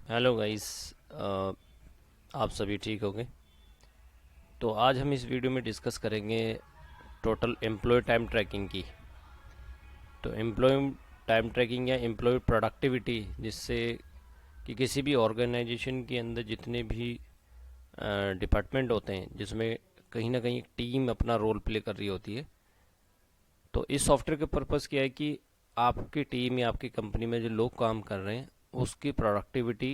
Hello guys. आप सभी ठीक होंगे। तो आज हम इस वीडियो में डिस्कस करेंगे टोटल एम्प्लॉय टाइम ट्रैकिंग की। तो एम्प्लॉय टाइम ट्रैकिंग या एम्प्लॉय प्रोडक्टिविटी, जिससे कि किसी भी ऑर्गेनाइजेशन के अंदर जितने भी डिपार्टमेंट होते हैं, जिसमें कहीं ना कहीं एक टीम अपना रोल प्ले कर रही होती है। तो इस सॉफ्टवेयर का पर्पज़ क्या है कि आपकी टीम या आपकी कंपनी में जो लोग काम कर रहे हैं उसकी प्रोडक्टिविटी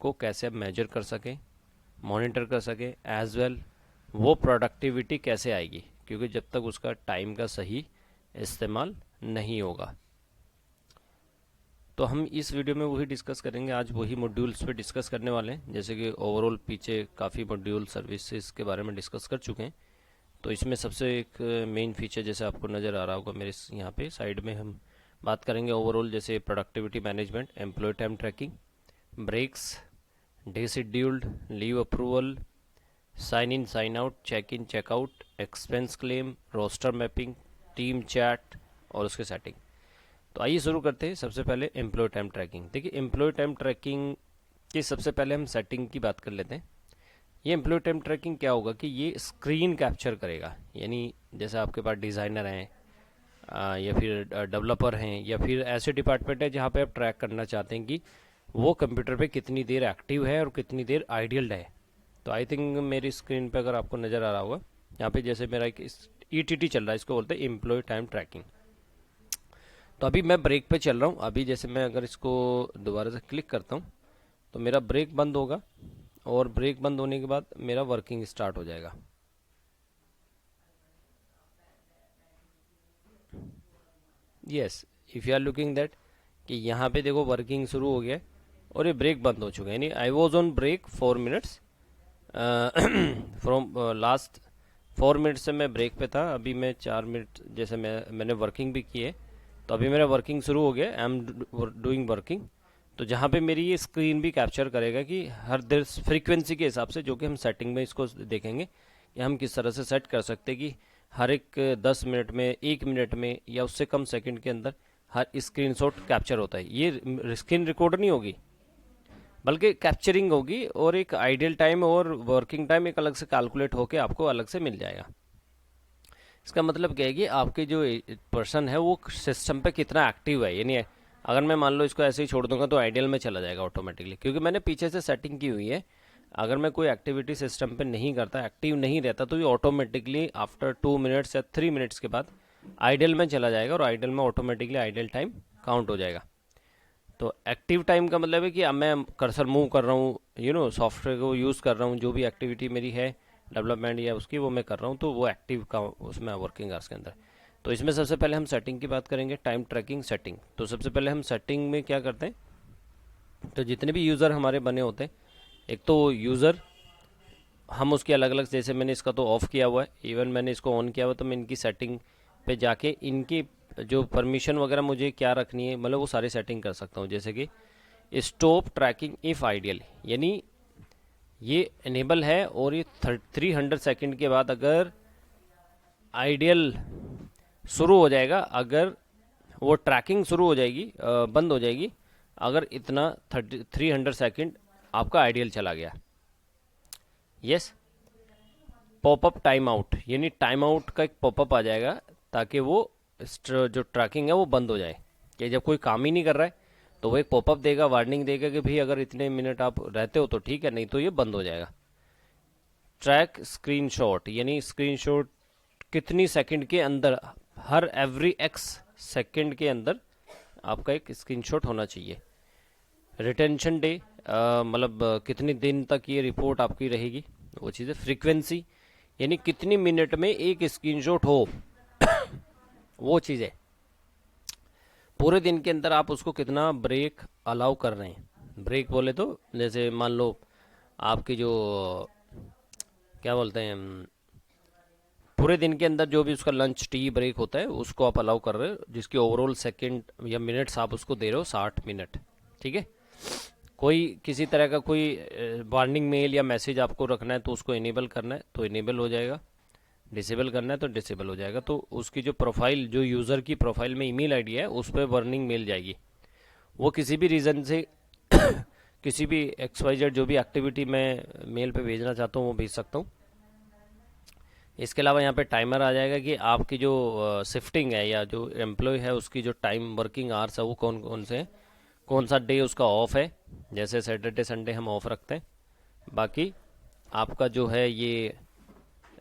को कैसे आप मेजर कर सकें, मॉनिटर कर सकें, एज वेल वो प्रोडक्टिविटी कैसे आएगी, क्योंकि जब तक उसका टाइम का सही इस्तेमाल नहीं होगा। तो हम इस वीडियो में वही डिस्कस करेंगे, आज वही मॉड्यूल्स पे डिस्कस करने वाले हैं। जैसे कि ओवरऑल पीछे काफ़ी मॉड्यूल सर्विसेज के बारे में डिस्कस कर चुके हैं। तो इसमें सबसे एक मेन फीचर जैसे आपको नज़र आ रहा होगा मेरे यहाँ पे साइड में, हम बात करेंगे ओवरऑल जैसे productivity management, employ time tracking, breaks, day scheduled, leave approval, sign in sign out, check in check out, expense claim, roster mapping, team chat और उसके सेटिंग। तो आइए शुरू करते हैं। सबसे पहले एम्प्लॉय टाइम ट्रैकिंग। देखिए, एम्प्लॉय टाइम ट्रैकिंग की सबसे पहले हम सेटिंग की बात कर लेते हैं। ये एम्प्लॉय टाइम ट्रैकिंग क्या होगा कि ये स्क्रीन कैप्चर करेगा, यानी जैसे आपके पास डिज़ाइनर हैं या फिर डेवलपर हैं या फिर ऐसे डिपार्टमेंट है जहाँ पे आप ट्रैक करना चाहते हैं कि वो कंप्यूटर पे कितनी देर एक्टिव है और कितनी देर आइडियल है। तो आई थिंक मेरी स्क्रीन पे अगर आपको नज़र आ रहा होगा, यहाँ पे जैसे मेरा एक ETT चल रहा है, इसको बोलते हैं एम्प्लॉय टाइम ट्रैकिंग। तो अभी मैं ब्रेक पे चल रहा हूँ। अभी जैसे मैं अगर इसको दोबारा से क्लिक करता हूँ तो मेरा ब्रेक बंद होगा और ब्रेक बंद होने के बाद मेरा वर्किंग स्टार्ट हो जाएगा। Yes, if you are looking that कि यहाँ पे देखो वर्किंग शुरू हो गया है और ये ब्रेक बंद हो चुका है, यानी I was on break 4 minutes from last 4 minute से मैं ब्रेक पे था। अभी मैं 4 मिनट जैसे मैंने वर्किंग भी की है, तो अभी मेरा वर्किंग शुरू हो गया, आई एम डूइंग वर्किंग। तो जहाँ पे मेरी ये स्क्रीन भी कैप्चर करेगा कि हर देर फ्रीक्वेंसी के हिसाब से, जो कि हम सेटिंग में इसको देखेंगे कि हम किस तरह से सेट कर सकते हैं कि हर एक 10 मिनट में, 1 मिनट में या उससे कम सेकंड के अंदर हर स्क्रीनशॉट कैप्चर होता है। ये स्क्रीन रिकॉर्ड नहीं होगी बल्कि कैप्चरिंग होगी, और एक आइडियल टाइम और वर्किंग टाइम एक अलग से कैलकुलेट होके आपको अलग से मिल जाएगा। इसका मतलब क्या है कि आपके जो पर्सन है वो सिस्टम पे कितना एक्टिव है, यानी अगर मैं मान लो इसको ऐसे ही छोड़ दूंगा तो आइडियल में चला जाएगा ऑटोमेटिकली, क्योंकि मैंने पीछे से सेटिंग की हुई है। अगर मैं कोई एक्टिविटी सिस्टम पे नहीं करता, एक्टिव नहीं रहता, तो ये ऑटोमेटिकली आफ्टर 2 मिनट्स या 3 मिनट्स के बाद आइडियल में चला जाएगा और आइडियल में ऑटोमेटिकली आइडियल टाइम काउंट हो जाएगा। तो एक्टिव टाइम का मतलब है कि अब मैं कर्सर मूव कर रहा हूँ, सॉफ्टवेयर को यूज़ कर रहा हूँ, जो भी एक्टिविटी मेरी है डेवलपमेंट या उसकी वो मैं कर रहा हूँ, तो वो एक्टिव का उसमें वर्किंग आवर्स के अंदर। तो इसमें सबसे पहले हम सेटिंग की बात करेंगे, टाइम ट्रैकिंग सेटिंग। तो सबसे पहले हम सेटिंग में क्या करते हैं, तो जितने भी यूज़र हमारे बने होते हैं, एक तो यूज़र हम उसकी अलग अलग, जैसे मैंने इसका तो ऑफ़ किया हुआ है, इवन मैंने इसको ऑन किया हुआ, तो मैं इनकी सेटिंग पे जाके इनकी जो परमिशन वगैरह मुझे क्या रखनी है, मतलब वो सारी सेटिंग कर सकता हूँ। जैसे कि स्टॉप ट्रैकिंग इफ़ आइडियल, यानी ये इनेबल है, और ये 300 सेकंड के बाद अगर आइडियल शुरू हो जाएगा, अगर वो ट्रैकिंग शुरू हो जाएगी, बंद हो जाएगी अगर इतना 300 सेकंड आपका आइडियल चला गया। यस, पॉपअप टाइम आउट, यानी टाइम आउट का एक पॉपअप आ जाएगा ताकि वो जो ट्रैकिंग है वो बंद हो जाए, कि जब कोई काम ही नहीं कर रहा है तो वो एक पॉपअप देगा, वार्निंग देगा कि भाई अगर इतने मिनट आप रहते हो तो ठीक है, नहीं तो ये बंद हो जाएगा। ट्रैक स्क्रीनशॉट, यानी स्क्रीनशॉट कितनी सेकंड के अंदर, हर एवरी एक्स सेकंड के अंदर आपका एक स्क्रीनशॉट होना चाहिए। रिटेंशन डे, मतलब कितने दिन तक ये रिपोर्ट आपकी रहेगी, वो चीज़ है। फ्रीक्वेंसी, यानी कितनी मिनट में एक स्क्रीनशॉट हो, वो चीज़ है। पूरे दिन के अंदर आप उसको कितना ब्रेक अलाउ कर रहे हैं। ब्रेक बोले तो जैसे मान लो आपकी जो क्या बोलते हैं, पूरे दिन के अंदर जो भी उसका लंच टी ब्रेक होता है उसको आप अलाउ कर रहे हो, जिसकी ओवरऑल सेकंड या मिनट्स आप उसको दे रहे हो 60 मिनट। ठीक है, कोई किसी तरह का कोई वार्निंग मेल या मैसेज आपको रखना है तो उसको इनेबल करना है तो इनेबल हो जाएगा, डिसेबल करना है तो डिसेबल हो जाएगा। तो उसकी जो प्रोफाइल, जो यूज़र की प्रोफाइल में ईमेल आईडी है उस पर वार्निंग मिल जाएगी। वो किसी भी रीज़न से किसी भी XYZ जो भी एक्टिविटी मैं मेल पे भेजना चाहता हूँ वो भेज सकता हूँ। इसके अलावा यहाँ पे टाइमर आ जाएगा कि आपकी जो शिफ्टिंग है या जो एम्प्लॉय है उसकी जो टाइम वर्किंग आवर्स है वो कौन कौन से हैं, कौन सा डे उसका ऑफ है। जैसे सैटरडे संडे हम ऑफ रखते हैं। बाकी आपका जो है ये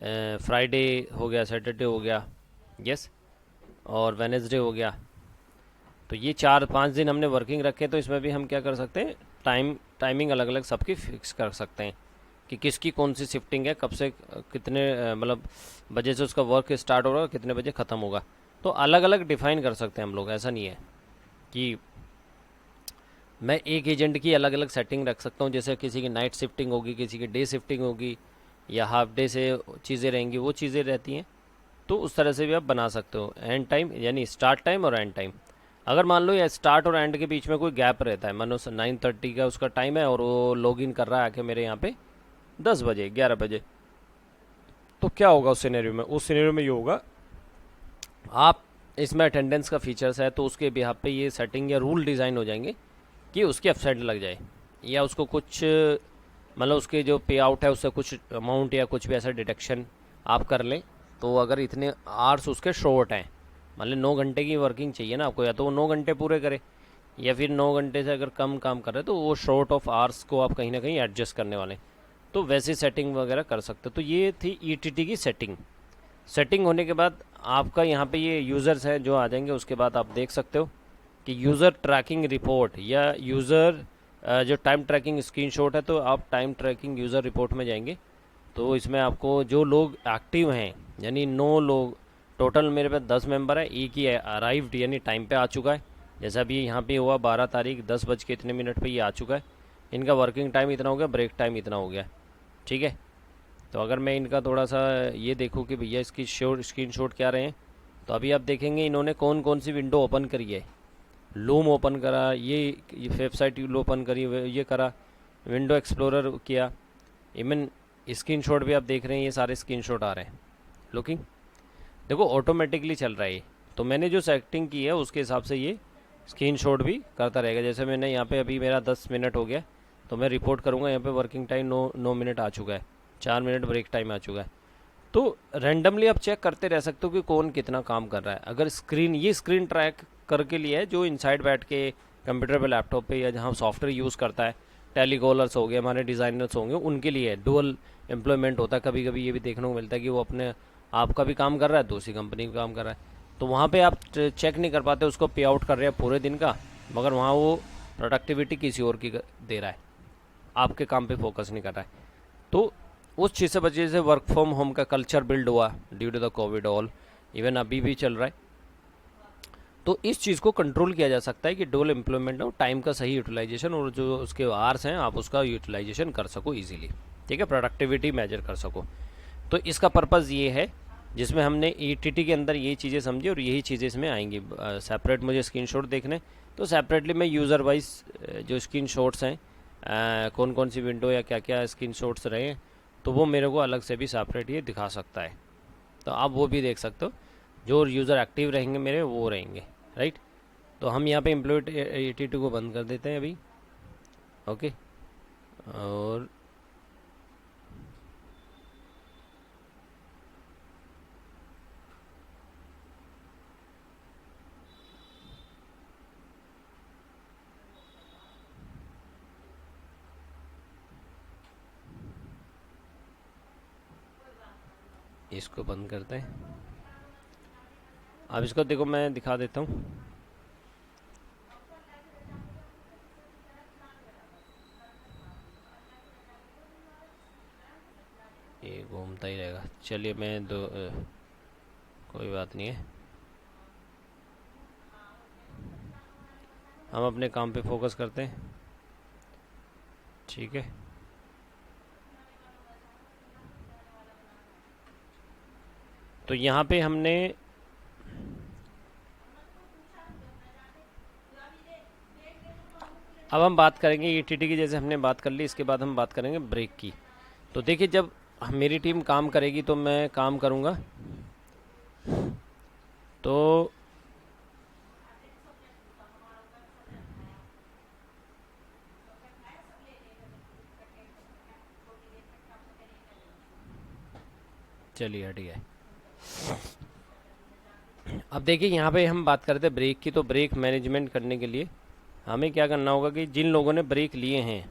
फ्राइडे हो गया, सैटरडे हो गया, यस, और वेनेसडे हो गया। तो ये 4-5 दिन हमने वर्किंग रखे, तो इसमें भी हम क्या कर सकते हैं, टाइमिंग अलग अलग सबकी फिक्स कर सकते हैं कि किसकी कौन सी शिफ्टिंग है, कब से कितने मतलब बजे से उसका वर्क स्टार्ट होगा, कितने बजे ख़त्म होगा। तो अलग अलग डिफाइन कर सकते हैं हम लोग। ऐसा नहीं है कि मैं एक एजेंट की अलग अलग सेटिंग रख सकता हूँ, जैसे किसी की नाइट शिफ्टिंग होगी, किसी की डे शिफ्टिंग होगी, या हाफ डे से चीज़ें रहेंगी, वो चीज़ें रहती हैं। तो उस तरह से भी आप बना सकते हो। एंड टाइम यानी स्टार्ट टाइम और एंड टाइम। अगर मान लो या स्टार्ट और एंड के बीच में कोई गैप रहता है, मानो 9:30 का उसका टाइम है और वो लॉग इन कर रहा है आके मेरे यहाँ पे 10 बजे 11 बजे, तो क्या होगा उस सिनेरियो में? उस सिनेरियो में ये होगा, आप इसमें अटेंडेंस का फीचर्स है तो उसके बिहाफ पे ये सेटिंग या रूल डिज़ाइन हो जाएंगे कि उसकी एब्सेंट लग जाए, या उसको कुछ मतलब उसके जो पे आउट है उससे कुछ अमाउंट या कुछ भी ऐसा डिडक्शन आप कर लें। तो अगर इतने आवर्स उसके शॉर्ट हैं, मान लें 9 घंटे की वर्किंग चाहिए ना आपको, या तो वो 9 घंटे पूरे करे, या फिर 9 घंटे से अगर कम काम कर रहे हैं तो वो शॉर्ट ऑफ आवर्स को आप कहीं ना कहीं एडजस्ट करने वाले हैं। तो वैसे सेटिंग वगैरह कर सकते हो। तो ये थी ईटीटी की सेटिंग। सेटिंग होने के बाद आपका यहाँ पे ये यूज़र्स हैं जो आ जाएंगे, उसके बाद आप देख सकते हो कि यूज़र ट्रैकिंग रिपोर्ट या यूज़र जो टाइम ट्रैकिंग स्क्रीनशॉट है, तो आप टाइम ट्रैकिंग यूज़र रिपोर्ट में जाएंगे। तो इसमें आपको जो लोग एक्टिव हैं, यानी 9 लोग टोटल, मेरे पास 10 मेंबर है, एक ही अराइव्ड यानी टाइम पे आ चुका है। जैसा अभी यहाँ पे हुआ 12 तारीख 10 बज के इतने मिनट पे ये आ चुका है। इनका वर्किंग टाइम इतना हो गया, ब्रेक टाइम इतना हो गया, ठीक है। तो अगर मैं इनका थोड़ा सा ये देखूँ कि भैया इसकी स्क्रीन शॉट क्या रहे हैं, तो अभी आप देखेंगे इन्होंने कौन कौन सी विंडो ओपन करी है। लूम ओपन करा, ये वेबसाइट ओपन करी, ये करा, विंडो एक्सप्लोरर किया, इवन स्क्रीनशॉट भी आप देख रहे हैं, ये सारे स्क्रीनशॉट आ रहे हैं। लुकिंग, देखो ऑटोमेटिकली चल रहा है ये। तो मैंने जो सेटिंग की है उसके हिसाब से ये स्क्रीनशॉट भी करता रहेगा। जैसे मैंने यहाँ पे अभी मेरा 10 मिनट हो गया, तो मैं रिपोर्ट करूँगा यहाँ पे वर्किंग टाइम 9 मिनट आ चुका है, 4 मिनट ब्रेक टाइम आ चुका है। तो रैंडमली आप चेक करते रह सकते हो कि कौन कितना काम कर रहा है। अगर ये स्क्रीन ट्रैक करके लिए है जो इनसाइड बैठ के कंप्यूटर पे, लैपटॉप पे, या जहाँ सॉफ्टवेयर यूज़ करता है, टेलीकॉलर्स हो गए, हमारे डिज़ाइनर्स होंगे, उनके लिए डुअल एम्प्लॉयमेंट होता है। कभी कभी ये भी देखने को मिलता है कि वो अपने आपका भी काम कर रहा है, दूसरी कंपनी का काम कर रहा है। तो वहाँ पे आप चेक नहीं कर पाते, उसको पे आउट कर रहे हैं पूरे दिन का, मगर वहाँ वो प्रोडक्टिविटी किसी और की दे रहा है, आपके काम पे फोकस नहीं कर रहा है। तो उस चीज़ से वजह से वर्क फ्रॉम होम का कल्चर बिल्ड हुआ due to the covid all, even अभी भी चल रहा है। तो इस चीज़ को कंट्रोल किया जा सकता है कि डोल एम्प्लॉयमेंट हो, टाइम का सही यूटिलाइजेशन, और जो उसके आवर्स हैं आप उसका यूटिलाइजेशन कर सको इजीली, ठीक है, प्रोडक्टिविटी मेजर कर सको। तो इसका पर्पज़ ये है जिसमें हमने ईटीटी के अंदर ये चीज़ें समझी, और यही चीज़ें इसमें आएंगी। सेपरेट मुझे स्क्रीनशॉट देखने, तो सेपरेटली मैं यूज़र वाइज जो स्क्रीनशॉट्स हैं, कौन कौन सी विंडो या क्या क्या स्क्रीनशॉट्स रहे हैं, तो वो मेरे को अलग से भी सेपरेट ये दिखा सकता है। तो आप वो भी देख सकते हो, जो यूज़र एक्टिव रहेंगे मेरे वो रहेंगे, राइट। तो हम यहाँ पे एम्प्लॉय 82 को बंद कर देते हैं अभी, ओके। और इसको बंद करते हैं। अब इसको देखो मैं दिखा देता हूँ। ये घूमता ही रहेगा। चलिए मैं कोई बात नहीं है, हम अपने काम पे फोकस करते हैं, ठीक है। तो यहाँ पे हमने अब हम बात करेंगे ईटीटी की, जैसे हमने बात कर ली, इसके बाद हम बात करेंगे ब्रेक की। तो देखिए, जब मेरी टीम काम करेगी तो मैं काम करूँगा, तो चलिए हट गया। अब देखिए यहाँ पे हम बात करते हैं ब्रेक की, तो ब्रेक मैनेजमेंट करने के लिए हमें क्या करना होगा कि जिन लोगों ने ब्रेक लिए हैं,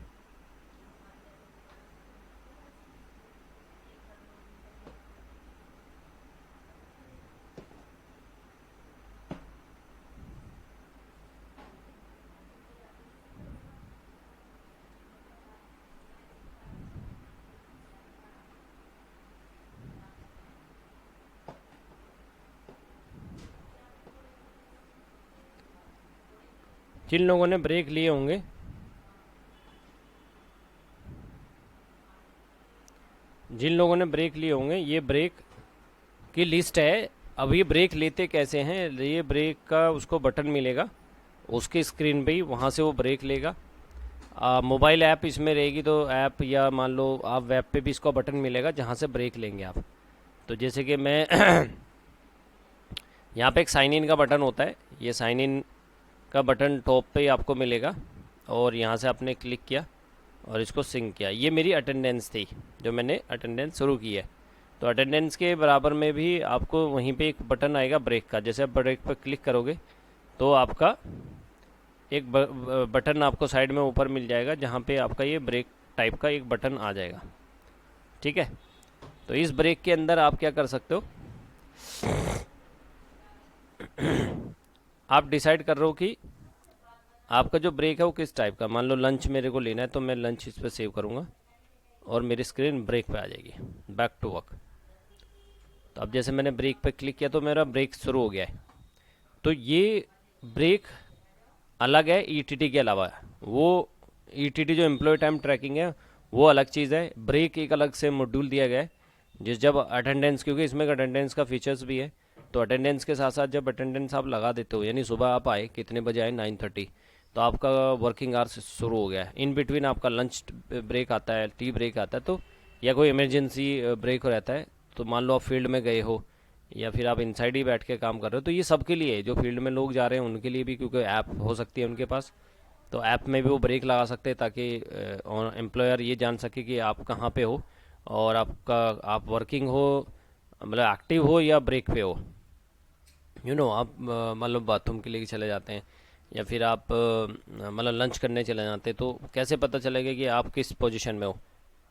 जिन लोगों ने ब्रेक लिए होंगे, जिन लोगों ने ब्रेक लिए होंगे, ये ब्रेक की लिस्ट है। अब ये ब्रेक लेते कैसे हैं, ये ब्रेक का उसको बटन मिलेगा उसके स्क्रीन पे ही, वहाँ से वो ब्रेक लेगा। मोबाइल ऐप इसमें रहेगी तो ऐप, या मान लो आप वेब पे भी इसको बटन मिलेगा जहाँ से ब्रेक लेंगे आप। तो जैसे कि मैं यहाँ पे एक साइन इन का बटन होता है, ये साइन इन का बटन टॉप पे आपको मिलेगा, और यहाँ से आपने क्लिक किया और इसको सिंक किया। ये मेरी अटेंडेंस थी जो मैंने अटेंडेंस शुरू की है। तो अटेंडेंस के बराबर में भी आपको वहीं पे एक बटन आएगा ब्रेक का। जैसे आप ब्रेक पर क्लिक करोगे तो आपका एक बटन आपको साइड में ऊपर मिल जाएगा जहाँ पे आपका ये ब्रेक टाइप का एक बटन आ जाएगा। ठीक है, तो इस ब्रेक के अंदर आप क्या कर सकते हो, आप डिसाइड कर रहे हो कि आपका जो ब्रेक है वो किस टाइप का। मान लो लंच मेरे को लेना है तो मैं लंच इस पर सेव करूँगा और मेरी स्क्रीन ब्रेक पे आ जाएगी, बैक टू वर्क। तो अब जैसे मैंने ब्रेक पे क्लिक किया तो मेरा ब्रेक शुरू हो गया है। तो ये ब्रेक अलग है ईटीटी के अलावा। वो ईटीटी जो एम्प्लॉय टाइम ट्रैकिंग है वो अलग चीज़ है, ब्रेक एक अलग से मॉड्यूल दिया गया है। जब अटेंडेंस, क्योंकि इसमें अटेंडेंस का फीचर्स भी है, तो अटेंडेंस के साथ साथ जब अटेंडेंस आप लगा देते हो, यानी सुबह आप आए, कितने बजे आए, 9:30, तो आपका वर्किंग आवर्स शुरू हो गया है। इन बिटवीन आपका लंच ब्रेक आता है, टी ब्रेक आता है, तो या कोई इमरजेंसी ब्रेक रहता है, तो मान लो आप फील्ड में गए हो या फिर आप इनसाइड ही बैठ के काम कर रहे हो, तो ये सबके लिए है। जो फील्ड में लोग जा रहे हैं उनके लिए भी, क्योंकि ऐप हो सकती है उनके पास, तो ऐप में भी वो ब्रेक लगा सकते हैं ताकि एम्प्लॉयर ये जान सके कि आप कहाँ पे हो और आप वर्किंग हो, मतलब एक्टिव हो या ब्रेक पे हो। आप मतलब बाथरूम के लिए चले जाते हैं या फिर आप मतलब लंच करने चले जाते हैं, तो कैसे पता चलेगा कि आप किस पोजीशन में हो,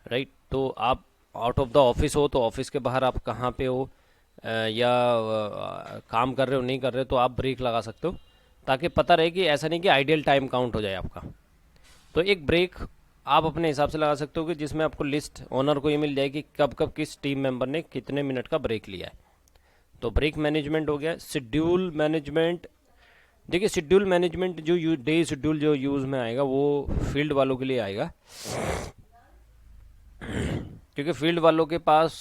राइट। तो आप आउट ऑफ द ऑफिस हो तो ऑफिस के बाहर आप कहाँ पे हो, या काम कर रहे हो नहीं कर रहे हो, तो आप ब्रेक लगा सकते हो ताकि पता रहे कि ऐसा नहीं कि आइडियल टाइम काउंट हो जाए आपका। तो एक ब्रेक आप अपने हिसाब से लगा सकते हो कि जिसमें आपको लिस्ट ओनर को ये मिल जाए कि कब कब किस टीम मेंबर ने कितने मिनट का ब्रेक लिया है। तो ब्रेक मैनेजमेंट हो गया। शेड्यूल मैनेजमेंट, देखिए शेड्यूल मैनेजमेंट जो डे शेड्यूल जो यूज़ में आएगा वो फील्ड वालों के लिए आएगा, क्योंकि फील्ड वालों के पास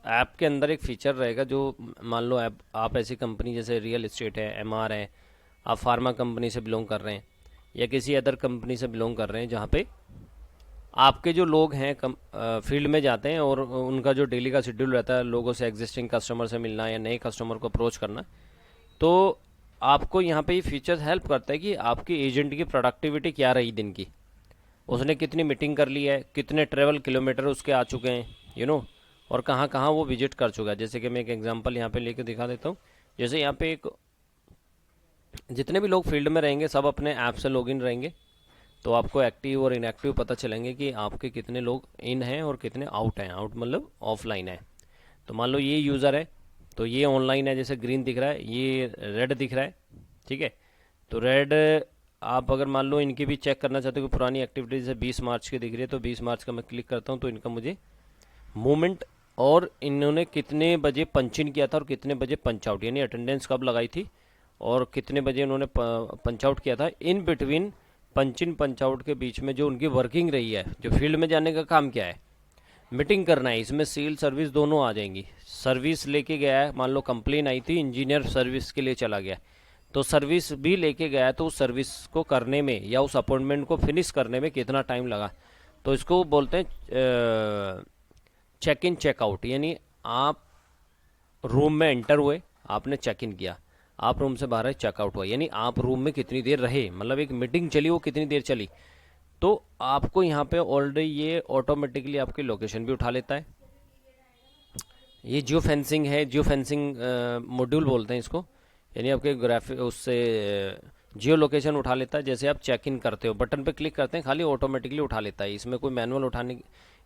ऐप के अंदर एक फीचर रहेगा जो, मान लो आप ऐसी कंपनी जैसे रियल एस्टेट है, एमआर है, आप फार्मा कंपनी से बिलोंग कर रहे हैं या किसी अदर कंपनी से बिलोंग कर रहे हैं, जहाँ पे आपके जो लोग हैं फील्ड में जाते हैं और उनका जो डेली का शेड्यूल रहता है, लोगों से, एग्जिस्टिंग कस्टमर से मिलना या नए कस्टमर को अप्रोच करना, तो आपको यहाँ पे ये फीचर्स हेल्प करता है कि आपकी एजेंट की प्रोडक्टिविटी क्या रही दिन की, उसने कितनी मीटिंग कर ली है, कितने ट्रेवल किलोमीटर उसके आ चुके हैं, और कहाँ कहाँ वो विजिट कर चुका है। जैसे कि मैं एक एग्जांपल यहाँ पे लेके दिखा देता हूँ। जैसे यहाँ पे जितने भी लोग फील्ड में रहेंगे सब अपने ऐप से लॉगिन रहेंगे, तो आपको एक्टिव और इनएक्टिव पता चलेंगे कि आपके कितने लोग इन हैं और कितने आउट हैं। आउट मतलब ऑफलाइन है। तो मान लो ये यूज़र है तो ये ऑनलाइन है, जैसे ग्रीन दिख रहा है, ये रेड दिख रहा है, ठीक है। तो रेड आप अगर मान लो इनकी भी चेक करना चाहते हो कि पुरानी एक्टिविटीज़ है 20 मार्च की दिख रही है, तो 20 मार्च का मैं क्लिक करता हूँ तो इनका मुझे मूवमेंट और इन्होंने कितने बजे पंच इन किया था और कितने बजे पंच आउट, यानी अटेंडेंस कब लगाई थी और कितने बजे उन्होंने पंच आउट किया था, in between punch in punch out के बीच में जो उनकी वर्किंग रही है। जो फील्ड में जाने का काम क्या है, मीटिंग करना है, इसमें सेल सर्विस दोनों आ जाएंगी। सर्विस लेके गया है, मान लो कंप्लेन आई थी, इंजीनियर सर्विस के लिए चला गया, तो सर्विस भी लेके गया है, तो उस सर्विस को करने में या उस अपॉइंटमेंट को फिनिश करने में कितना टाइम लगा, तो इसको बोलते हैं चेक इन चेकआउट। यानी आप रूम में एंटर हुए, आपने चेक इन किया, आप रूम से बाहर चेकआउट हुआ, यानी आप रूम में कितनी देर रहे, मतलब एक मीटिंग चली वो कितनी देर चली। तो आपको यहाँ पे ऑलरेडी ये ऑटोमेटिकली आपकी लोकेशन भी उठा लेता है, ये जियो फेंसिंग है, जियो फेंसिंग मॉड्यूल बोलते हैं इसको। यानी आपके ग्राफिक उससे जियो लोकेशन उठा लेता है। जैसे आप चेक इन करते हो, बटन पे क्लिक करते हैं, खाली ऑटोमेटिकली उठा लेता है। इसमें कोई मैनुअल उठाने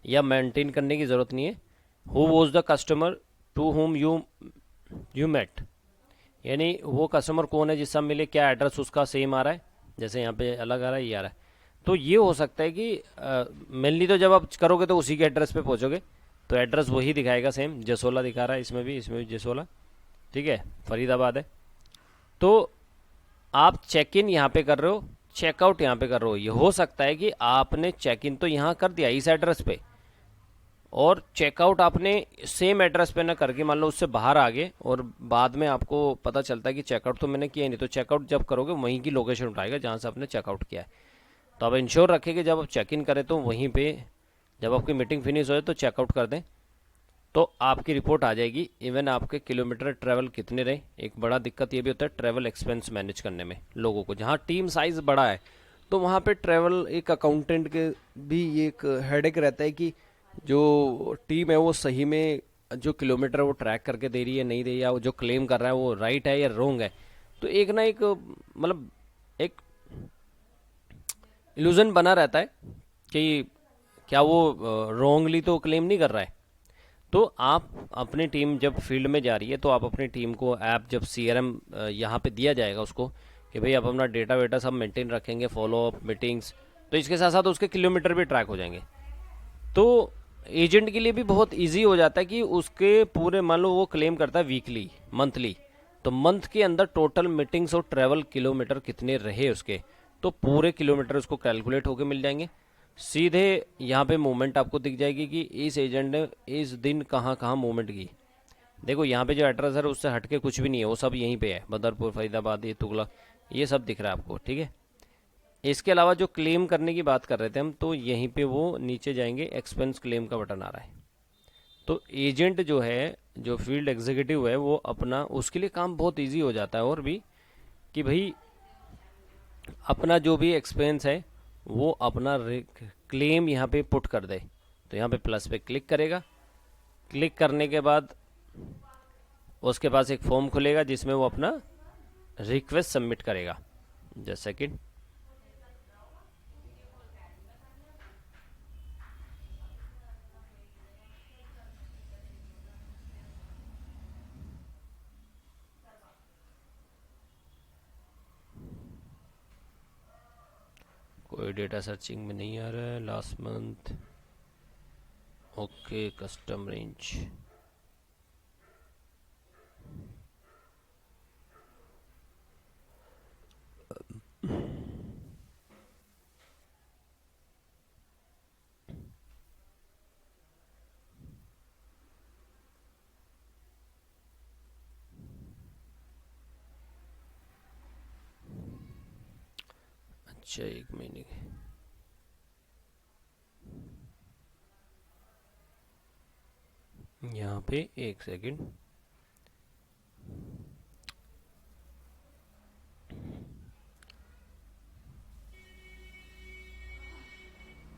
या मेंटेन करने की ज़रूरत नहीं है। Who was the customer to whom you you met, यानी वो कस्टमर कौन है जिससे आप मिले, क्या एड्रेस उसका सेम आ रहा है, जैसे यहाँ पे अलग आ रहा है, ये आ रहा है। तो ये हो सकता है कि मेनली तो जब आप करोगे तो उसी के एड्रेस पे पहुँचोगे, तो एड्रेस वही दिखाएगा सेम। जसोला दिखा रहा है इसमें भी जसोला, ठीक है, फरीदाबाद है। तो आप चेक इन यहाँ पे कर रहे हो, चेकआउट यहाँ पे कर रहे हो। ये हो सकता है कि आपने चेक इन तो यहाँ कर दिया इस एड्रेस पे, और चेकआउट आपने सेम एड्रेस पे ना करके मान लो उससे बाहर आ गए, और बाद में आपको पता चलता है कि चेकआउट तो मैंने किया ही नहीं। तो चेकआउट जब करोगे वहीं की लोकेशन उठाएगा जहाँ से आपने चेकआउट किया है। तो आप इंश्योर रखें कि जब आप चेक इन करें तो वहीं पे, जब आपकी मीटिंग फिनिश हो तो चेकआउट कर दें, तो आपकी रिपोर्ट आ जाएगी। इवन आपके किलोमीटर ट्रैवल कितने रहे। एक बड़ा दिक्कत ये भी होता है ट्रैवल एक्सपेंस मैनेज करने में लोगों को, जहाँ टीम साइज़ बड़ा है तो वहाँ पे ट्रैवल एक अकाउंटेंट के भी ये एक हेडेक रहता है कि जो टीम है वो सही में जो किलोमीटर वो ट्रैक करके दे रही है नहीं दे रही है, या वो जो क्लेम कर रहा है वो राइट है या रॉन्ग है। तो एक ना एक मतलब एक इल्यूजन बना रहता है कि क्या वो रॉन्गली तो क्लेम नहीं कर रहा है। तो आप अपनी टीम जब फील्ड में जा रही है तो आप अपनी टीम को ऐप जब सीआरएम यहाँ पे दिया जाएगा उसको कि भाई आप अपना डेटा वेटा सब मेंटेन रखेंगे, फॉलो अप मीटिंग्स, तो इसके साथ साथ उसके किलोमीटर भी ट्रैक हो जाएंगे। तो एजेंट के लिए भी बहुत इजी हो जाता है कि उसके पूरे, मान लो वो क्लेम करता है वीकली मंथली, तो मंथ के अंदर टोटल मीटिंग्स और ट्रैवल किलोमीटर कितने रहे उसके, तो पूरे किलोमीटर उसको कैलकुलेट होके मिल जाएंगे। सीधे यहाँ पे मूवमेंट आपको दिख जाएगी कि इस एजेंट ने इस दिन कहाँ कहाँ मूवमेंट की। देखो यहाँ पे जो एड्रेस है उससे हट के कुछ भी नहीं है, वो सब यहीं पे है, बदरपुर, फरीदाबाद, ये तुगलक, ये सब दिख रहा है आपको, ठीक है। इसके अलावा जो क्लेम करने की बात कर रहे थे हम, तो यहीं पे वो नीचे जाएंगे, एक्सपेंस क्लेम का बटन आ रहा है। तो एजेंट जो है, जो फील्ड एग्जीक्यूटिव है, वो अपना उसके लिए काम बहुत इजी हो जाता है और भी, कि भाई अपना जो भी एक्सपेंस है वो अपना क्लेम यहाँ पे पुट कर दे। तो यहाँ पे प्लस पे क्लिक करेगा, क्लिक करने के बाद उसके पास एक फॉर्म खुलेगा जिसमें वो अपना रिक्वेस्ट सबमिट करेगा। Just second. कोई डेटा सर्चिंग में नहीं आ रहा है। Last month, okay, custom range, अच्छा, एक महीने के, यहाँ पे एक सेकंड,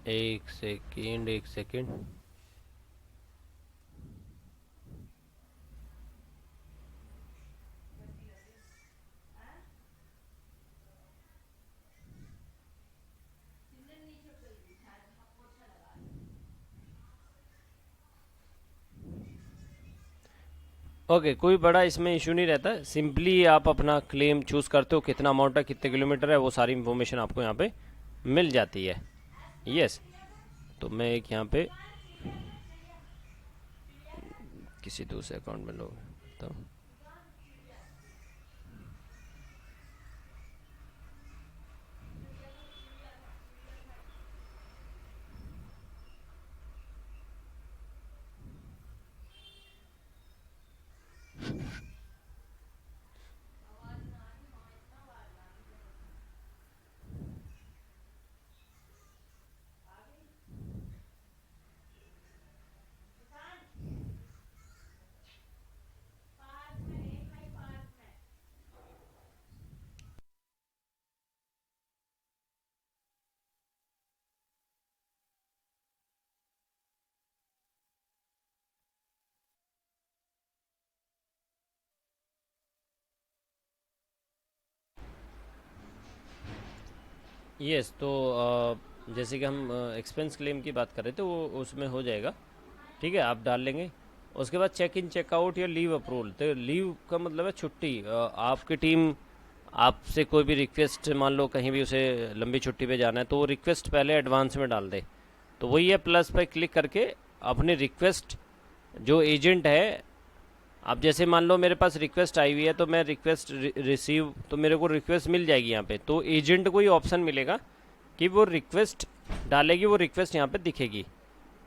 एक सेकंड, एक सेकंड। ओके, कोई बड़ा इसमें इशू नहीं रहता। सिंपली आप अपना क्लेम चूज़ करते हो, कितना अमाउंट है, कितने किलोमीटर है, वो सारी इन्फॉर्मेशन आपको यहाँ पे मिल जाती है। यस। तो मैं एक यहाँ पे किसी दूसरे अकाउंट में लॉग करता हूँ। यस, तो जैसे कि हम एक्सपेंस क्लेम की बात कर रहे थे, वो उसमें हो जाएगा। ठीक है, आप डाल लेंगे। उसके बाद चेक इन चेकआउट या लीव अप्रूवल, तो लीव का मतलब है छुट्टी। आपकी टीम आपसे कोई भी रिक्वेस्ट, मान लो कहीं भी उसे लंबी छुट्टी पे जाना है, तो वो रिक्वेस्ट पहले एडवांस में डाल दे। तो वही है, प्लस पे क्लिक करके अपनी रिक्वेस्ट, जो एजेंट है, अब जैसे मान लो मेरे पास रिक्वेस्ट आई हुई है, तो मैं रिक्वेस्ट रिसीव, तो मेरे को रिक्वेस्ट मिल जाएगी यहाँ पे। तो एजेंट को ही ऑप्शन मिलेगा कि वो रिक्वेस्ट डालेगी, वो रिक्वेस्ट यहाँ पे दिखेगी।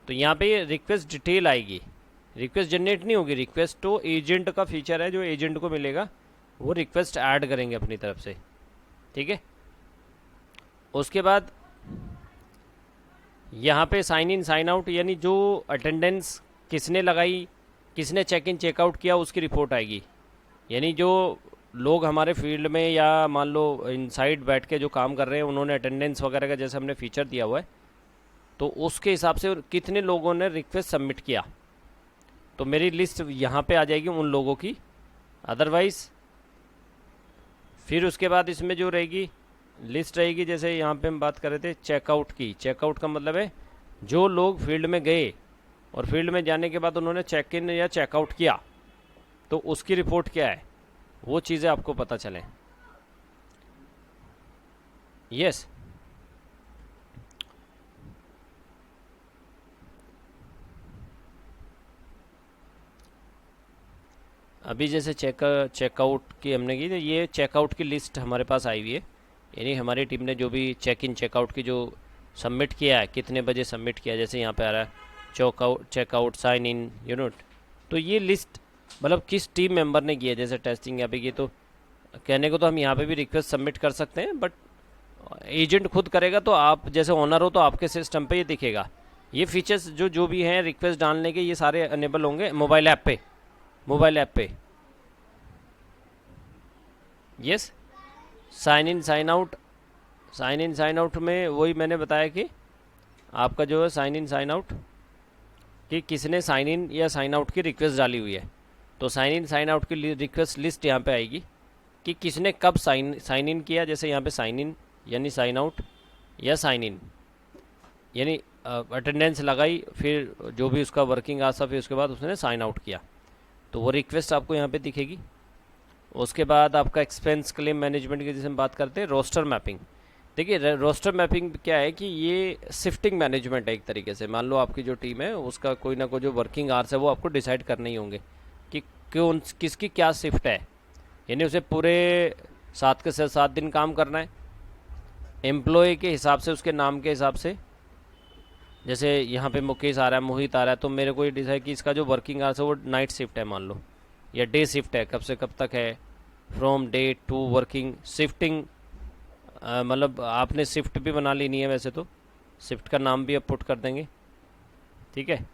तो यहाँ पे रिक्वेस्ट डिटेल आएगी, रिक्वेस्ट जनरेट नहीं होगी। रिक्वेस्ट तो एजेंट का फीचर है, जो एजेंट को मिलेगा, वो रिक्वेस्ट ऐड करेंगे अपनी तरफ से। ठीक है, उसके बाद यहाँ पे साइन इन साइन आउट, यानी जो अटेंडेंस किसने लगाई, किसने चेक इन चेकआउट किया, उसकी रिपोर्ट आएगी। यानी जो लोग हमारे फील्ड में या मान लो इनसाइड बैठ के जो काम कर रहे हैं, उन्होंने अटेंडेंस वगैरह का जैसे हमने फीचर दिया हुआ है, तो उसके हिसाब से कितने लोगों ने रिक्वेस्ट सबमिट किया, तो मेरी लिस्ट यहाँ पे आ जाएगी उन लोगों की। अदरवाइज फिर उसके बाद इसमें जो रहेगी लिस्ट रहेगी, जैसे यहाँ पे हम बात कर रहे थे चेकआउट की। चेकआउट का मतलब है जो लोग फील्ड में गए और फील्ड में जाने के बाद उन्होंने चेक इन या चेकआउट किया, तो उसकी रिपोर्ट क्या है, वो चीज़ें आपको पता चलें। यस, अभी जैसे चेकआउट की हमने की, तो ये चेकआउट की लिस्ट हमारे पास आई हुई है। यानी हमारी टीम ने जो भी चेक इन चेकआउट की जो सबमिट किया है, कितने बजे सबमिट किया, जैसे यहाँ पे आ रहा है चेकआउट साइन इन यूनिट। तो ये लिस्ट मतलब किस टीम मेंबर ने किया, जैसे टेस्टिंग यहाँ पे की, तो कहने को तो हम यहाँ पे भी रिक्वेस्ट सबमिट कर सकते हैं, बट एजेंट खुद करेगा, तो आप जैसे ओनर हो तो आपके सिस्टम पे ये दिखेगा। ये फीचर्स जो जो भी हैं रिक्वेस्ट डालने के, ये सारे अनेबल होंगे मोबाइल ऐप पे। मोबाइल ऐप पे yes. Sign in sign out, sign in sign out में वही मैंने बताया कि आपका जो है साइन इन साइन आउट, कि किसने साइन इन या साइन आउट की रिक्वेस्ट डाली हुई है, तो साइन इन साइन आउट की रिक्वेस्ट लिस्ट यहाँ पे आएगी कि किसने कब साइन इन किया। जैसे यहाँ पे साइन इन यानी साइन आउट, या साइन इन यानी अटेंडेंस लगाई, फिर जो भी उसका वर्किंग आवर्स था, फिर उसके बाद उसने साइन आउट किया, तो वो रिक्वेस्ट आपको यहाँ पे दिखेगी। उसके बाद आपका एक्सपेंस क्लेम मैनेजमेंट की जैसे हम बात करते हैं, रोस्टर मैपिंग। देखिए रोस्टर मैपिंग क्या है कि ये शिफ्टिंग मैनेजमेंट है एक तरीके से। मान लो आपकी जो टीम है उसका कोई ना कोई जो वर्किंग आवर्स है, वो आपको डिसाइड करने ही होंगे कि कौन किसकी क्या शिफ्ट है। यानी उसे पूरे 7 के 7 दिन काम करना है, एम्प्लॉय के हिसाब से, उसके नाम के हिसाब से। जैसे यहाँ पे मुकेश आ रहा है, मोहित आ रहा है, तो मेरे को ये डिसाइड कि इसका जो वर्किंग आवर्स है वो नाइट शिफ्ट है मान लो, या डे शिफ्ट है, कब से कब तक है, from day to working shifting. मतलब आपने शिफ्ट भी बना लेनी है, वैसे तो शिफ्ट का नाम भी आप पुट कर देंगे। ठीक है,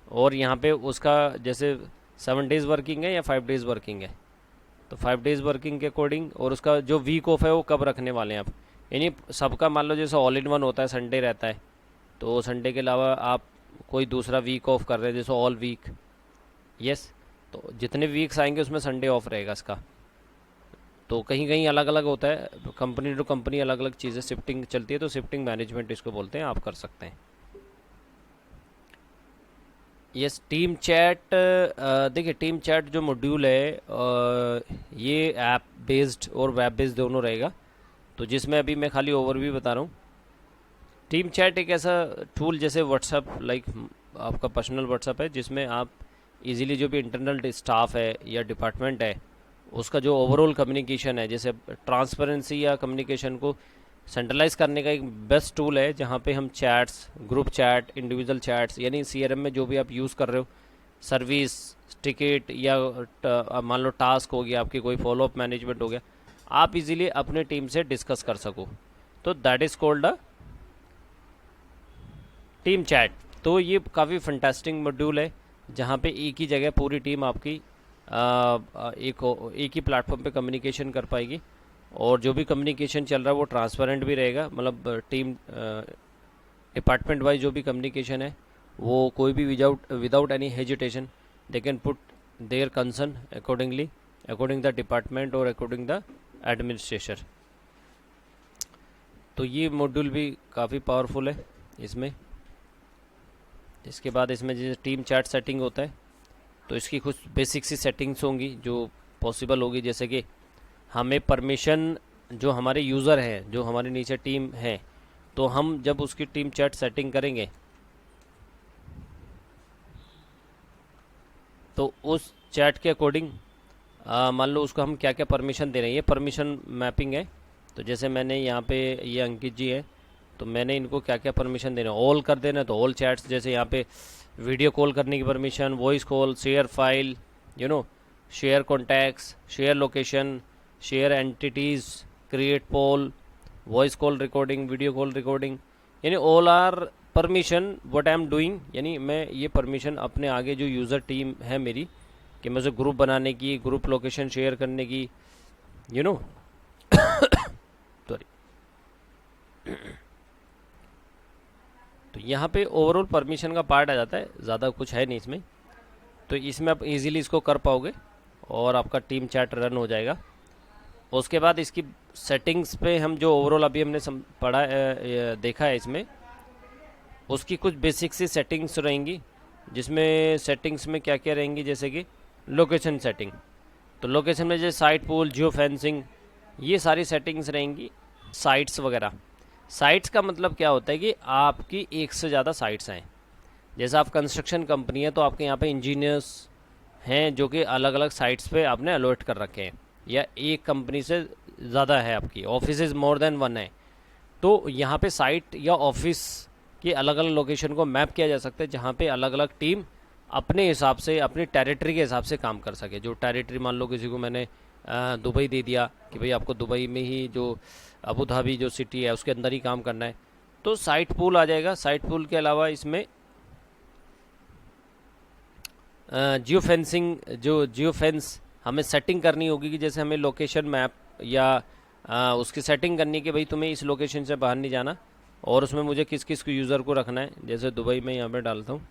और यहाँ पे उसका जैसे 7 डेज़ वर्किंग है या 5 डेज़ वर्किंग है, तो 5 डेज़ वर्किंग के अकॉर्डिंग, और उसका जो वीक ऑफ है वो कब रखने वाले हैं आप। यानी सबका मान लो जैसे ऑल इन वन होता है, संडे रहता है, तो संडे के अलावा आप कोई दूसरा वीक ऑफ कर रहे हैं, जैसे ऑल वीक। यस, तो जितने वीक्स आएंगे उसमें संडे ऑफ रहेगा इसका। तो कहीं कहीं अलग अलग होता है, कंपनी टू कंपनी अलग अलग चीज़ें शिफ्टिंग चलती है, तो शिफ्टिंग मैनेजमेंट इसको बोलते हैं, आप कर सकते हैं। Yes, team chat. देखिए टीम चैट जो मॉड्यूल है, ये ऐप बेस्ड और वेब बेस्ड दोनों रहेगा, तो जिसमें अभी मैं खाली ओवरव्यू बता रहा हूँ। टीम चैट एक ऐसा टूल जैसे व्हाट्सअप, लाइक आपका पर्सनल व्हाट्सअप है, जिसमें आप इजीली जो भी इंटरनल स्टाफ है या डिपार्टमेंट है, उसका जो ओवरऑल कम्युनिकेशन है, जैसे ट्रांसपेरेंसी या कम्युनिकेशन को सेंट्रलाइज करने का एक बेस्ट टूल है, जहाँ पे हम chats, group chat, individual chats, यानी सीआरएम में जो भी आप यूज़ कर रहे हो, सर्विस, टिकट, या मान लो टास्क हो गया, आपकी कोई फॉलोअप मैनेजमेंट हो गया, आप इजीली अपने टीम से डिस्कस कर सको, तो that is called a team chat. तो ये काफ़ी फंटास्टिक मॉड्यूल है, जहाँ पे एक ही जगह पूरी टीम आपकी एक ही प्लेटफॉर्म पे कम्युनिकेशन कर पाएगी, और जो भी कम्युनिकेशन चल रहा है वो ट्रांसपेरेंट भी रहेगा। मतलब टीम डिपार्टमेंट वाइज जो भी कम्युनिकेशन है, वो कोई भी without any hesitation they can put their concern according the department और अकॉर्डिंग द एडमिनिस्ट्रेशन। तो ये मॉड्यूल भी काफ़ी पावरफुल है इसमें। इसके बाद इसमें जैसे टीम चैट सेटिंग होता है, तो इसकी कुछ बेसिक सी सेटिंग्स होंगी जो पॉसिबल होगी, जैसे कि हमें परमिशन, जो हमारे यूज़र हैं, जो हमारे नीचे टीम है, तो हम जब उसकी टीम चैट सेटिंग करेंगे तो उस चैट के अकॉर्डिंग मान लो उसको हम क्या क्या परमिशन दे रहे हैं, ये परमिशन मैपिंग है। तो जैसे मैंने यहाँ पे ये अंकित जी है, तो मैंने इनको क्या क्या परमिशन देना है, ऑल कर देना है, तो ऑल चैट्स, जैसे यहाँ पे वीडियो कॉल करने की permission, voice call, share file, share contacts, share location, share entities, create poll, voice call recording, video call recording, यानी all are permission what I am doing. यानी मैं ये परमिशन अपने आगे जो यूज़र टीम है मेरी, कि मैं उसे ग्रुप बनाने की, ग्रुप लोकेशन शेयर करने की, सॉरी। तो यहाँ पे ओवरऑल परमिशन का पार्ट आ जाता है, ज़्यादा कुछ है नहीं इसमें। तो इसमें आप इजीली इसको कर पाओगे और आपका टीम चैट रन हो जाएगा। उसके बाद इसकी सेटिंग्स पे हम जो ओवरऑल अभी हमने पढ़ा देखा है इसमें, उसकी कुछ बेसिक सी सेटिंग्स रहेंगी, जिसमें सेटिंग्स में क्या क्या रहेंगी, जैसे कि लोकेशन सेटिंग। तो लोकेशन में जैसे साइट पूल, जियो फेंसिंग, ये सारी सेटिंग्स रहेंगी। साइट्स वगैरह, साइट्स का मतलब क्या होता है कि आपकी एक से ज़्यादा साइट्स हैं। जैसे आप कंस्ट्रक्शन कंपनी है, तो आपके यहाँ पे इंजीनियर्स हैं जो कि अलग अलग साइट्स पे आपने अलॉट कर रखे हैं, या एक कंपनी से ज़्यादा है, आपकी ऑफिस मोर देन वन है, तो यहाँ पे साइट या ऑफिस की अलग अलग लोकेशन को मैप किया जा सकता है, जहाँ पे अलग अलग टीम अपने हिसाब से, अपनी टेरिटरी के हिसाब से काम कर सके। जो टेरिटरी, मान लो किसी को मैंने दुबई दे दिया कि भाई आपको दुबई में ही, जो अबू धाबी जो सिटी है उसके अंदर ही काम करना है, तो साइट पूल आ जाएगा। साइट पूल के अलावा इसमें जियो फेंसिंग, जो जियो फेंस हमें सेटिंग करनी होगी, कि जैसे हमें लोकेशन मैप या उसकी सेटिंग करनी कि भाई तुम्हें इस लोकेशन से बाहर नहीं जाना, और उसमें मुझे किस किस को यूज़र को रखना है। जैसे दुबई में यहाँ पे डालता हूँ,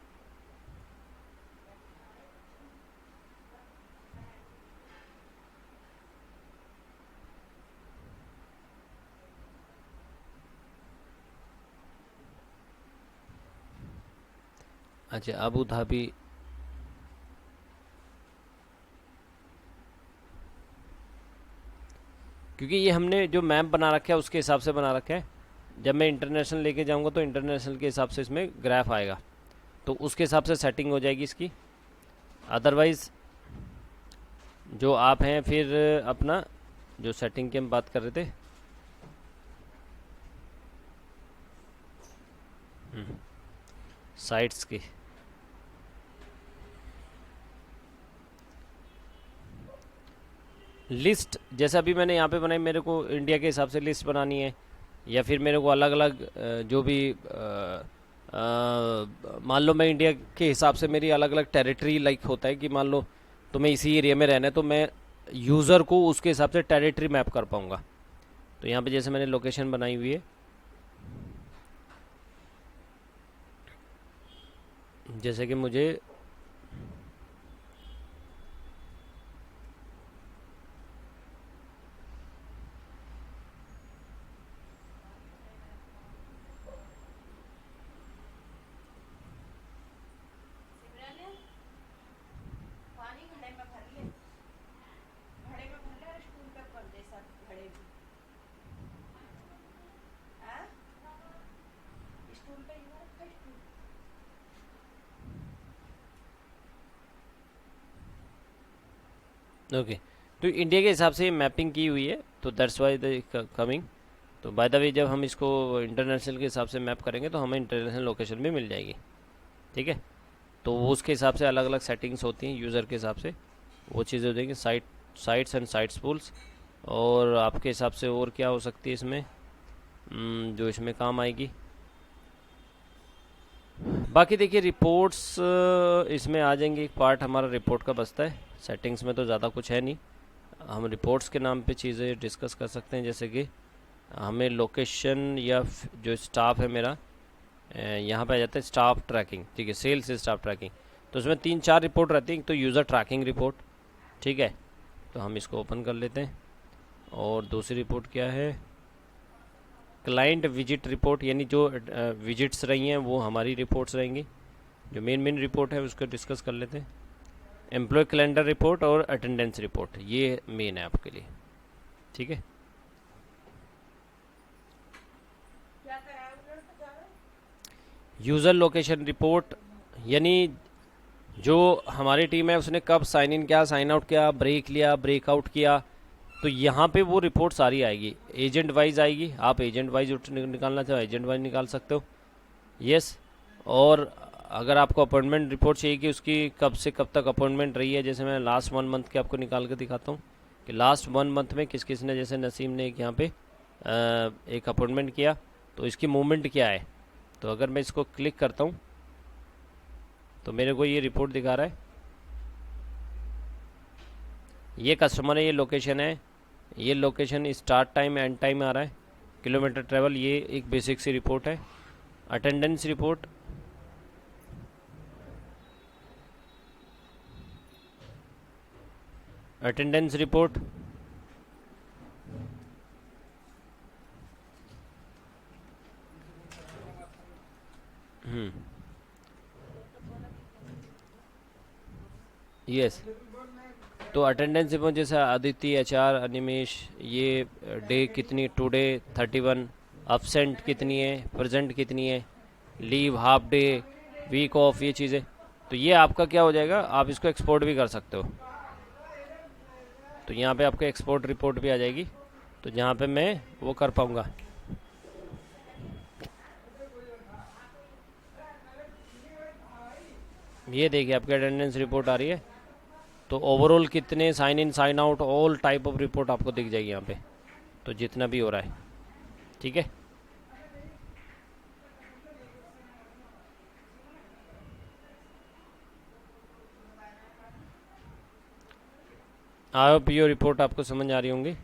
अच्छा अबू धाबी, क्योंकि ये हमने जो मैप बना रखा है उसके हिसाब से बना रखा है। जब मैं इंटरनेशनल लेके जाऊंगा तो इंटरनेशनल के हिसाब से इसमें ग्राफ आएगा, तो उसके हिसाब से सेटिंग हो जाएगी इसकी। अदरवाइज़ जो आप हैं, फिर अपना जो सेटिंग की हम बात कर रहे थे, साइट्स की, लिस्ट, जैसे अभी मैंने यहाँ पे बनाई, मेरे को इंडिया के हिसाब से लिस्ट बनानी है, या फिर मेरे को अलग अलग जो भी मान लो मैं इंडिया के हिसाब से, मेरी अलग अलग टेरिटरी लाइक होता है कि मान लो तुम्हें इसी एरिया में रहना है, तो मैं यूज़र को उसके हिसाब से टेरिटरी मैप कर पाऊँगा। तो यहाँ पे जैसे मैंने लोकेशन बनाई हुई है, जैसे कि मुझे ओके, तो इंडिया के हिसाब से मैपिंग की हुई है, तो दैट्स वाई द कमिंग। तो बाय द वे जब हम इसको इंटरनेशनल के हिसाब से मैप करेंगे तो हमें इंटरनेशनल लोकेशन भी मिल जाएगी, ठीक है। तो वो उसके हिसाब से अलग अलग सेटिंग्स होती हैं यूज़र के हिसाब से, वो चीज़ें हो जाएंगी। साइट्स एंड साइट्स पूल्स, और आपके हिसाब से और क्या हो सकती है इसमें, जो इसमें काम आएगी। बाकी देखिए रिपोर्ट्स इसमें आ जाएंगे, एक पार्ट हमारा रिपोर्ट का बचता है। सेटिंग्स में तो ज़्यादा कुछ है नहीं, हम रिपोर्ट्स के नाम पे चीज़ें डिस्कस कर सकते हैं। जैसे कि हमें लोकेशन या जो स्टाफ है मेरा, यहाँ पे आ जाता है स्टाफ ट्रैकिंग, ठीक है, सेल्स से स्टाफ ट्रैकिंग। तो उसमें 3-4 रिपोर्ट रहती हैं। तो यूज़र ट्रैकिंग रिपोर्ट, ठीक है, तो हम इसको ओपन कर लेते हैं। और दूसरी रिपोर्ट क्या है, क्लाइंट विजिट रिपोर्ट, यानी जो विजिट्स रही हैं वो हमारी रिपोर्ट्स रहेंगी। जो मेन रिपोर्ट है उसको डिस्कस कर लेते हैं। एम्प्लॉय कैलेंडर रिपोर्ट और अटेंडेंस रिपोर्ट, ये मेन है आपके लिए, ठीक है। यूज़र लोकेशन रिपोर्ट, यानी जो हमारी टीम है उसने कब साइन इन किया, साइन आउट किया, ब्रेक लिया, ब्रेकआउट किया, तो यहाँ पे वो रिपोर्ट सारी आएगी। एजेंट वाइज आएगी, आप एजेंट वाइज निकालना चाहो एजेंट वाइज निकाल सकते हो, यस। और अगर आपको अपॉइंटमेंट रिपोर्ट चाहिए कि उसकी कब से कब तक अपॉइंटमेंट रही है, जैसे मैं लास्ट 1 मंथ के आपको निकाल के दिखाता हूँ कि लास्ट 1 मंथ में किस किस ने, जैसे नसीम ने एक यहाँ पे एक अपॉइंटमेंट किया, तो इसकी मूवमेंट क्या है। तो अगर मैं इसको क्लिक करता हूँ तो मेरे को ये रिपोर्ट दिखा रहा है, ये कस्टमर है, ये लोकेशन है, ये location, start time end time आ रहा है, किलोमीटर ट्रेवल, ये एक बेसिक सी रिपोर्ट है। Attendance report, attendance report, yes. तो अटेंडेंस रिपोर्ट जैसे अदिति, एचआर, अनिमेश, ये डे कितनी, टुडे 31, अब्सेंट कितनी है, प्रेजेंट कितनी है, leave, half day, week off, ये चीज़ें। तो ये आपका क्या हो जाएगा, आप इसको एक्सपोर्ट भी कर सकते हो। तो यहाँ पे आपको एक्सपोर्ट रिपोर्ट भी आ जाएगी, तो जहाँ पे मैं वो कर पाऊँगा। ये देखिए आपकी अटेंडेंस रिपोर्ट आ रही है, तो ओवरऑल कितने sign in, sign out, all type of report आपको दिख जाएगी यहाँ पे, तो जितना भी हो रहा है, ठीक है। आई होप ये रिपोर्ट आपको समझ आ रही होंगी।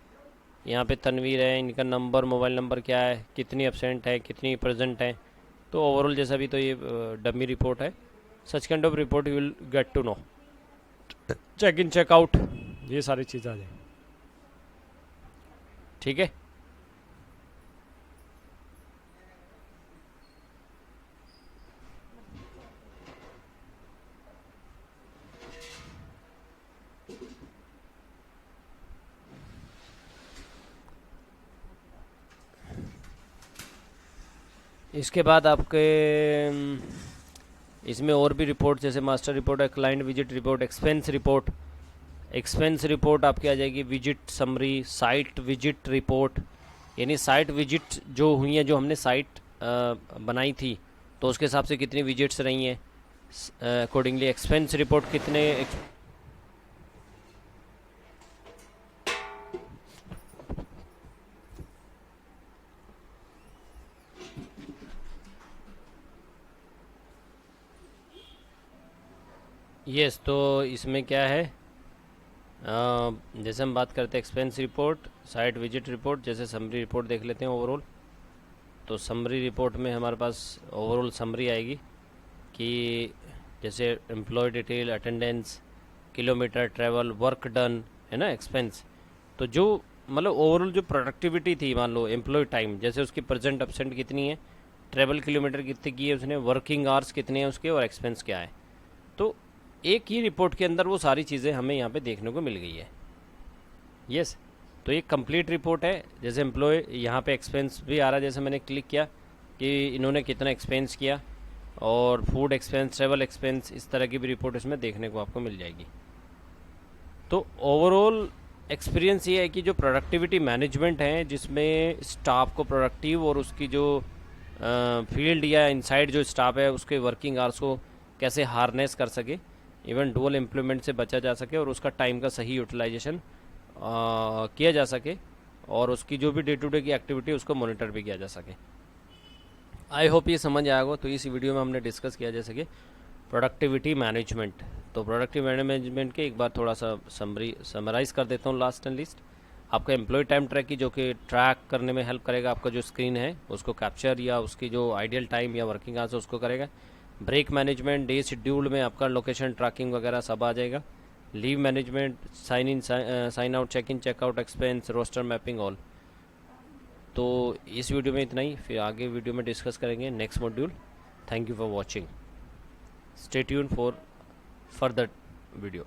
यहाँ पे तनवीर है, इनका नंबर, मोबाइल नंबर क्या है, कितनी एब्सेंट है, कितनी प्रेजेंट है, तो ओवरऑल जैसा भी, तो ये डमी रिपोर्ट है। Such kind of report you will get to know. Check in, check out, ये सारी चीज़ें आ जाएंगी, ठीक है। इसके बाद आपके इसमें और भी रिपोर्ट, जैसे मास्टर रिपोर्ट है, client visit report, expense report. Expense report आपकी आ जाएगी, visit summary, site visit report, यानी साइट विजिट जो हुई हैं, जो हमने साइट बनाई थी तो उसके हिसाब से कितनी विजिट्स रही हैं, अकॉर्डिंगली एक्सपेंस रिपोर्ट कितने यस। तो इसमें क्या है, जैसे हम बात करते हैं expense report, site visit report, जैसे समरी रिपोर्ट देख लेते हैं ओवरऑल। तो समरी रिपोर्ट में हमारे पास ओवरऑल समरी आएगी कि जैसे employee detail, attendance, kilometre travel, work done, है ना, एक्सपेंस। तो जो मतलब ओवरऑल जो प्रोडक्टिविटी थी, मान लो एम्प्लॉय टाइम, जैसे उसकी प्रेजेंट एब्सेंट कितनी है, ट्रेवल किलोमीटर कितने की है उसने, वर्किंग आवर्स कितने हैं उसके, और एक्सपेंस क्या है। तो एक ही रिपोर्ट के अंदर वो सारी चीज़ें हमें यहाँ पे देखने को मिल गई है, यस। तो ये कंप्लीट रिपोर्ट है। जैसे एम्प्लॉय, यहाँ पे एक्सपेंस भी आ रहा है, जैसे मैंने क्लिक किया कि इन्होंने कितना एक्सपेंस किया, और फूड एक्सपेंस, ट्रेवल एक्सपेंस, इस तरह की भी रिपोर्ट इसमें देखने को आपको मिल जाएगी। तो ओवरऑल एक्सपीरियंस ये है कि जो प्रोडक्टिविटी मैनेजमेंट है, जिसमें स्टाफ को प्रोडक्टिव और उसकी जो फील्ड या इनसाइड जो स्टाफ है उसके वर्किंग आवर्स को कैसे हार्नेस कर सके, इवन डुअल एम्प्लॉयमेंट से बचा जा सके, और उसका टाइम का सही यूटिलाइजेशन किया जा सके, और उसकी जो भी डे टू डे की एक्टिविटी उसको मॉनिटर भी किया जा सके। आई होप ये समझ आएगा। तो इस वीडियो में हमने डिस्कस किया जैसे कि प्रोडक्टिविटी मैनेजमेंट। तो प्रोडक्टिविटी मैनेजमेंट के एक बार थोड़ा सा समराइज़ कर देता हूँ लास्ट एंड लिस्ट। आपका एम्प्लॉय टाइम ट्रैक की, जो कि ट्रैक करने में हेल्प करेगा, आपका जो स्क्रीन है उसको कैप्चर या उसकी जो आइडियल टाइम या वर्किंग आवर्स उसको करेगा। ब्रेक मैनेजमेंट, डे शेड्यूल में आपका लोकेशन ट्रैकिंग वगैरह सब आ जाएगा। Leave management, sign in, sign out, check in, check out, expense, roster mapping, all. तो इस वीडियो में इतना ही, फिर आगे वीडियो में डिस्कस करेंगे next module. Thank you for watching, stay tune for further video.